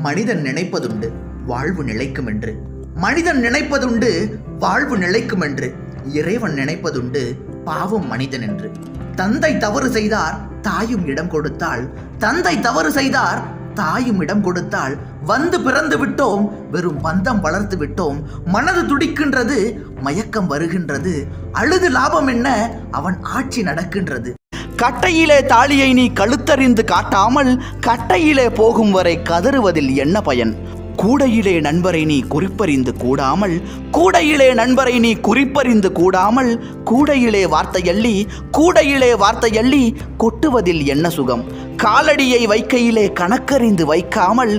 மனிதன் நினைப்பதுண்டு வாழ்வு நிலைக்கும் என்று. மனிதன் நினைப்பதுண்டு வாழ்வு நிலைக்கும் என்று. இறைவன் நினைப்பதுண்டு பாவம் மனிதன் என்று. தந்தை தவறு செய்தார் தாயும் இடம் கொடுத்தாள். தந்தை தவறு செய்தார் தாயும் இடம் கொடுத்தாள். வந்து பிறந்து விட்டோம், வெறும் பந்தம் வளர்த்து விட்டோம். மனது துடிக்கின்றது, மயக்கம் வருகின்றது. அழுது லாபம் என்ன, அவன் ஆட்சி நடக்கின்றது. கட்டையிலே தாலியை நீ கழுத்தறிந்து காட்டாமல் கட்டையிலே போகும் வரை கதறுவதில் என்ன பயன்? கூடையிலே நண்பரை நீ குறிப்பறிந்து கூடாமல், கூடையிலே நண்பரை நீ குறிப்பறிந்து கூடாமல், கூடையிலே வார்த்தையள்ளி கொட்டுவதில் என்ன சுகம்? காலடியை வைக்கையிலே கணக்கறிந்து வைக்காமல்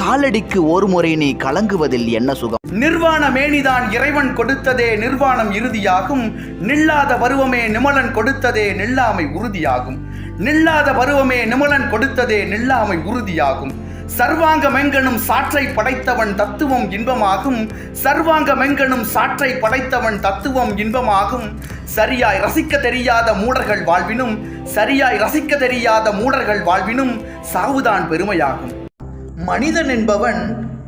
காலடிக்கு ஒரு முறை நீ கலங்குவதில் என்ன சுகம்? நிர்வாண மேனிதான் இறைவன் கொடுத்ததே நிர்வாணம் இறுதியாகும். நில்லாத பருவமே நிமலன் கொடுத்ததே நில்லாமை உறுதியாகும். நில்லாத பருவமே நிமலன் கொடுத்ததே நில்லாமை உறுதியாகும். சர்வாங்கமெங்கனும் சாற்றை படைத்தவன் தத்துவம் இன்பமாகும். சர்வாங்கமெங்கனும் சாற்றை படைத்தவன் தத்துவம் இன்பமாகும். சரியாய் ரசிக்க தெரியாத மூடர்கள் வாழ்வினும் சாவுதான் பெருமையாகும். மனிதன் என்பவன்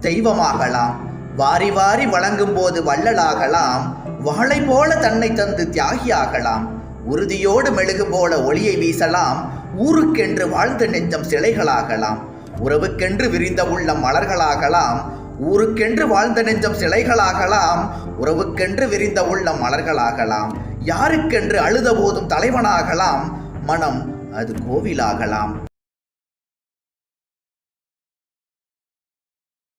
தெய்வமாகலாம், வாரி வாரி வழங்கும் போது வள்ளலாகலாம். வாளை போல தன்னை தந்து தியாகியாகலாம். உறுதியோடு மெழுகு போல ஒளியை வீசலாம். ஊருக்கென்று வாழ்ந்த நெஞ்சம் சிலைகளாகலாம். உறவுக்கென்று விரிந்த உள்ளம் மலர்களாகலாம். ஊருக்கென்று வாழ்ந்த நெஞ்சம் சிலைகளாகலாம். உறவுக்கென்று விரிந்த உள்ளம் மலர்களாகலாம். யாருக்கென்று அழுத போதும் தலைவனாகலாம். மனம் அது கோவிலாகலாம்.